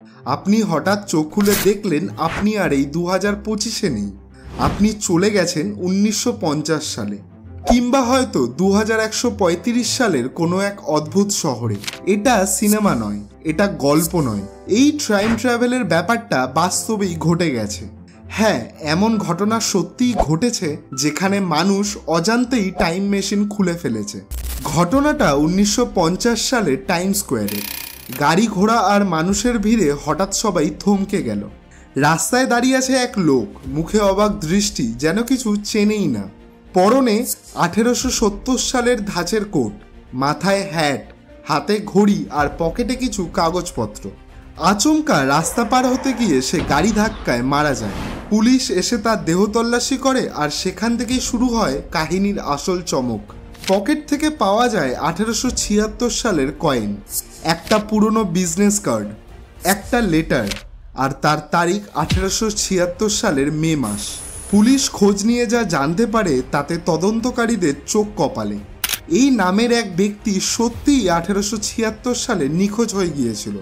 আপনি হঠাৎ চোখ খুলে দেখলেন আপনি আর এই 2025-এ নেই, আপনি চলে গেছেন 1950 সালে, কিংবা হয়তো 2135 সালের কোনো এক অদ্ভুত শহরে। এটা সিনেমা নয়, এটা গল্প নয়, এই টাইম ট্রাভেলের ব্যাপারটা বাস্তবেই ঘটে গেছে। হ্যাঁ, এমন ঘটনা সত্যিই ঘটেছে যেখানে মানুষ অজান্তেই টাইম মেশিন খুলে ফেলেছে। ঘটনাটা 1950 সালে টাইম স্কোয়ারে। গাড়ি ঘোড়া আর মানুষের ভিড়ে হঠাৎ সবাই থমকে গেল। রাস্তায় দাঁড়িয়ে আছে এক লোক, মুখে অবাক দৃষ্টি, যেন কিছু চেনেই না। পরনে 1870 সালের ধাঁচের কোট, মাথায় হ্যাট, হাতে ঘড়ি আর পকেটে কিছু কাগজপত্র। আচমকা রাস্তা পার হতে গিয়ে সে গাড়ি ধাক্কায় মারা যায়। পুলিশ এসে তার দেহ তল্লাশি করে আর সেখান থেকেই শুরু হয় কাহিনীর আসল চমক। পকেট থেকে পাওয়া যায় 1876 সালের কয়েন, একটা পুরনো বিজনেস কার্ড, একটা লেটার, আর তার তারিখ 1876 সালের মে মাস। পুলিশ খোঁজ নিয়ে যা জানতে পারে তাতে তদন্তকারীদের চোখ কপালে। এই নামের এক ব্যক্তি সত্যিই 1876 সালে নিখোঁজ হয়ে গিয়েছিল।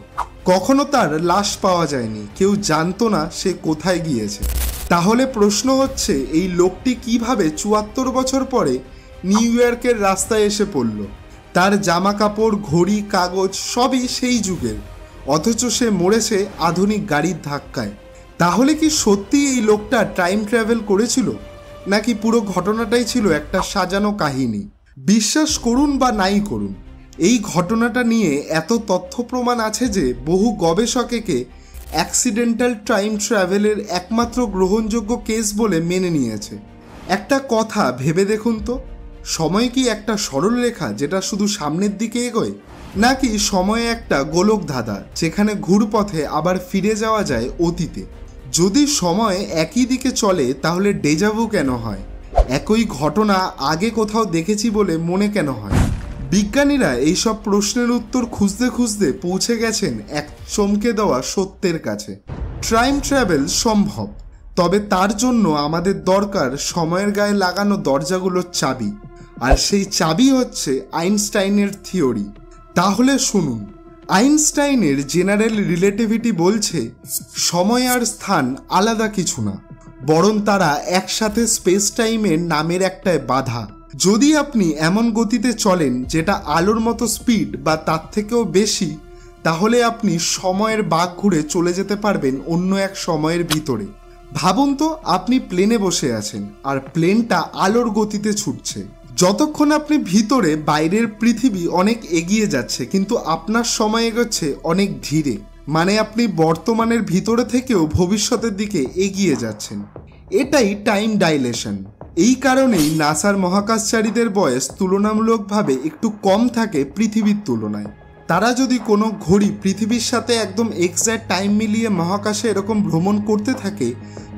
কখনো তার লাশ পাওয়া যায়নি, কেউ জানতো না সে কোথায় গিয়েছে। তাহলে প্রশ্ন হচ্ছে, এই লোকটি কিভাবে 74 বছর পরে নিউ ইয়র্কের রাস্তায় এসে পড়ল? তার জামা কাপড়, ঘড়ি, কাগজ সবই সেই যুগের, অথচ সে মরেছে আধুনিক গাড়ির ধাক্কায়। তাহলে কি সত্যি এই লোকটা টাইম ট্রাভেল করেছিল, নাকি পুরো ঘটনাটাই ছিল একটা সাজানো কাহিনী? বিশ্বাস করুন বা নাই করুন, এই ঘটনাটা নিয়ে এত তথ্য প্রমাণ আছে যে বহু গবেষক একে অ্যাক্সিডেন্টাল টাইম ট্রাভেলের একমাত্র গ্রহণযোগ্য কেস বলে মেনে নিয়েছে। একটা কথা ভেবে দেখুন তো, সময় কি একটা সরল রেখা যেটা শুধু সামনের দিকে এগোয়, নাকি সময়ে একটা গোলক ধাঁধা যেখানে ঘুরপথে আবার ফিরে যাওয়া যায় অতীতে? যদি সময় একই দিকে চলে তাহলে ডেজাভু কেন হয়? একই ঘটনা আগে কোথাও দেখেছি বলে মনে কেন হয়? বিজ্ঞানীরা এইসব প্রশ্নের উত্তর খুঁজতে খুঁজতে পৌঁছে গেছেন এক চমকে দেওয়া সত্যের কাছে। টাইম ট্রাভেল সম্ভব, তবে তার জন্য আমাদের দরকার সময়ের গায়ে লাগানো দরজাগুলোর চাবি, আর সেই চাবি হচ্ছে আইনস্টাইনের থিওরি। তাহলে শুনুন, আইনস্টাইনের জেনারেল রিলেটিভিটি বলছে সময় আর স্থান আলাদা কিছু না, বরং তারা একসাথে স্পেস টাইমের নামের একটায় বাধা। যদি আপনি এমন গতিতে চলেন যেটা আলোর মতো স্পিড বা তার থেকেও বেশি, তাহলে আপনি সময়ের বাঁক ঘুরে চলে যেতে পারবেন অন্য এক সময়ের ভিতরে। ভাবুন তো, আপনি প্লেনে বসে আছেন আর প্লেনটা আলোর গতিতে ছুটছে। যতক্ষণ আপনি ভিতরে, বাইরের পৃথিবী অনেক এগিয়ে যাচ্ছে, কিন্তু আপনার সময় এগোচ্ছে অনেক ধীরে। মানে আপনি বর্তমানের ভিতরে থেকেও ভবিষ্যতের দিকে এগিয়ে যাচ্ছেন। এটাই টাইম ডাইলেশন। এই কারণেই নাসার মহাকাশচারীদের বয়স তুলনামূলকভাবে একটু কম থাকে পৃথিবীর তুলনায়। তারা যদি কোনো ঘড়ি পৃথিবীর সাথে একদম এক্স্যাক্ট টাইম মিলিয়ে মহাকাশে এরকম ভ্রমণ করতে থাকে,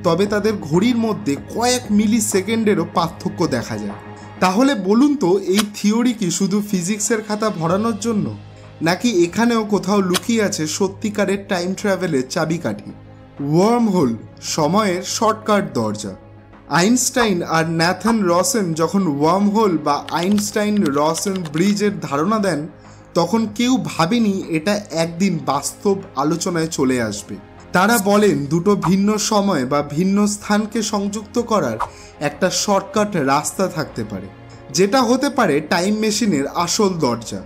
তবে তাদের ঘড়ির মধ্যে কয়েক মিলি সেকেন্ডেরও পার্থক্য দেখা যায়। তাহলে বলুন তো, এই থিওরি কি শুধু ফিজিক্সের খাতা ভরানোর জন্য, নাকি এখানেও কোথাও লুকিয়ে আছে সত্যিকারের টাইম ট্রাভেলের চাবিকাঠি? ওয়ার্ম হোল, সময়ের শর্টকাট দরজা। আইনস্টাইন আর ন্যাথান রসেন যখন ওয়ার্ম হোল বা আইনস্টাইন রসেন ব্রিজের ধারণা দেন, তখন কেউ ভাবেনি এটা একদিন বাস্তব আলোচনায় চলে আসবে। তারা বলেন দুটো ভিন্ন সময় বা ভিন্ন স্থানকে সংযুক্ত করার একটা শর্টকাট রাস্তা থাকতে পারে, যেটা হতে পারে টাইম মেশিনের আসল দরজা।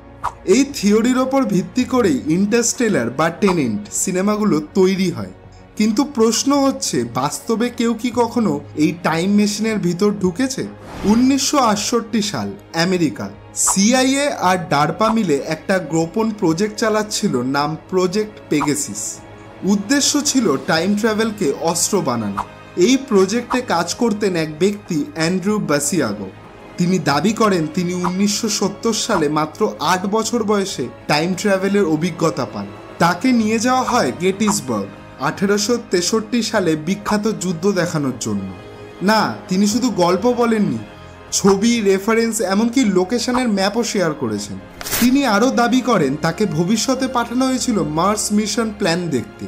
এই থিওরির ওপর ভিত্তি করেই ইন্টারস্টেলার বা টেনেন্ট সিনেমাগুলো তৈরি হয়। কিন্তু প্রশ্ন হচ্ছে, বাস্তবে কেউ কি কখনো এই টাইম মেশিনের ভিতর ঢুকেছে? 1968 সাল, আমেরিকা, সিআইএ আর ডারপা মিলে একটা গোপন প্রজেক্ট চালাচ্ছিল, নাম প্রজেক্ট পেগাসাস। উদ্দেশ্য ছিল টাইম ট্রাভেলকে অস্ত্র বানানো। এই প্রজেক্টে কাজ করতেন এক ব্যক্তি, অ্যান্ড্রু বাসিয়াগো। তিনি দাবি করেন তিনি 1970 সালে মাত্র 8 বছর বয়সে টাইম ট্রাভেলের অভিজ্ঞতা পান। তাকে নিয়ে যাওয়া হয় গেটিসবার্গ 1863 সালে বিখ্যাত যুদ্ধ দেখানোর জন্য। না, তিনি শুধু গল্প বলেননি, ছবি, রেফারেন্স, এমনকি লোকেশনের ম্যাপও শেয়ার করেছেন। তিনি আরও দাবি করেন তাকে ভবিষ্যতে পাঠানো হয়েছিল মার্স মিশন প্ল্যান দেখতে।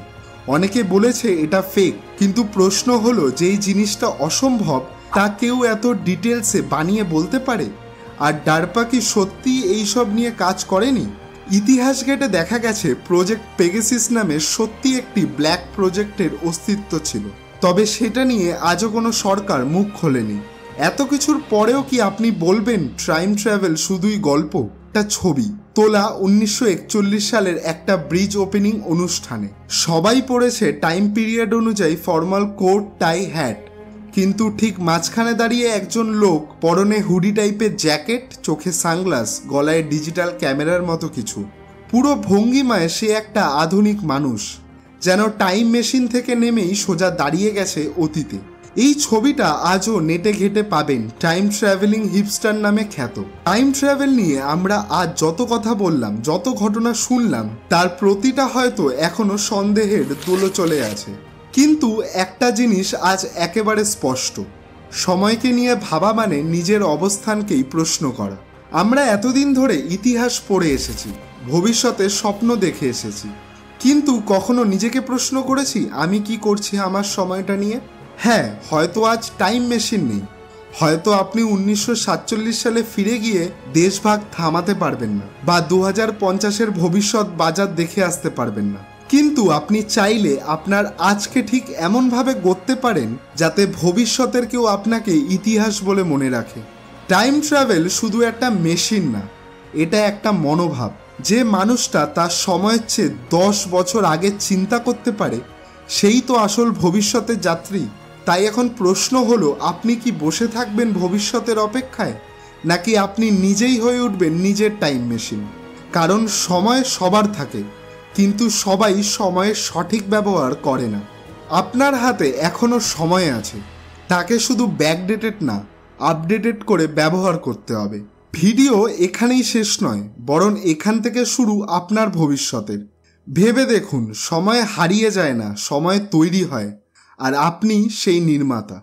অনেকে বলেছে এটা ফেক, কিন্তু প্রশ্ন হলো, যেই জিনিসটা অসম্ভব তা কেউ এত ডিটেলসে বানিয়ে বলতে পারে? আর ডারপা কি সত্যি এইসব নিয়ে কাজ করেনি? ইতিহাস ঘেঁটে দেখা গেছে প্রজেক্ট পেগাসিস নামে সত্যি একটি ব্ল্যাক প্রজেক্টের অস্তিত্ব ছিল, তবে সেটা নিয়ে আজও কোনো সরকার মুখ খোলেনি। এত কিছুর পরেও কি আপনি বলবেন টাইম ট্রাভেল শুধুই গল্প? একটা ছবি তোলা 1941 সালের একটা ব্রিজ ওপেনিং অনুষ্ঠানে। সবাই পড়েছে টাইম পিরিয়ড অনুযায়ী ফর্মাল কোট টাই হ্যাট, কিন্তু ঠিক মাঝখানে দাঁড়িয়ে একজন লোক, পরনে হুডি টাইপের জ্যাকেট, চোখে সানগ্লাস, গলায় ডিজিটাল ক্যামেরার মতো কিছু। পুরো ভঙ্গিমায় সে একটা আধুনিক মানুষ, যেন টাইম মেশিন থেকে নেমেই সোজা দাঁড়িয়ে গেছে অতীতে। এই ছবিটা আজও নেটে ঘেটে পাবেন, টাইম ট্রাভেলিং হিপস্টার নামে খ্যাত। টাইম ট্রাভেল নিয়ে আমরা আজ যত কথা বললাম, যত ঘটনা শুনলাম, তার প্রতিটা হয়তো এখনো সন্দেহের দোলো চলে আছে। কিন্তু একটা জিনিস আজ একেবারে স্পষ্ট, সময়কে নিয়ে ভাবা মানে নিজের অবস্থানকেই প্রশ্ন করা। আমরা এতদিন ধরে ইতিহাস পড়ে এসেছি, ভবিষ্যতের স্বপ্ন দেখে এসেছি, কিন্তু কখনো নিজেকে প্রশ্ন করেছি আমি কি করছি আমার সময়টা নিয়ে? হ্যাঁ, হয়তো আজ টাইম মেশিন নেই, হয়তো আপনি 1947 সালে ফিরে গিয়ে দেশভাগ থামাতে পারবেন না, বা 2050-এর ভবিষ্যৎ বাজার দেখে আসতে পারবেন না, কিন্তু আপনি চাইলে আপনার আজকে ঠিক এমনভাবে গড়তে পারেন যাতে ভবিষ্যতের কেউ আপনাকে ইতিহাস বলে মনে রাখে। টাইম ট্রাভেল শুধু একটা মেশিন না, এটা একটা মনোভাব। যে মানুষটা তার সময়ের চেয়ে 10 বছর আগে চিন্তা করতে পারে, সেই তো আসল ভবিষ্যতের যাত্রী। তাই এখন প্রশ্ন হলো, আপনি কি বসে থাকবেন ভবিষ্যতের অপেক্ষায়, নাকি আপনি নিজেই হয়ে উঠবেন নিজের টাইম মেশিন? কারণ সময় সবার থাকে, কিন্তু সবাই সময়ের সঠিক ব্যবহার করে না। আপনার হাতে এখনো সময় আছে, তাকে শুধু ব্যাকডেটেড না, আপডেটেড করে ব্যবহার করতে হবে। ভিডিও এখানেই শেষ নয়, বরং এখান থেকে শুরু আপনার ভবিষ্যতের। ভেবে দেখুন, সময় হারিয়ে যায় না, সময় তৈরি হয়, আর আপনি সেই নির্মাতা।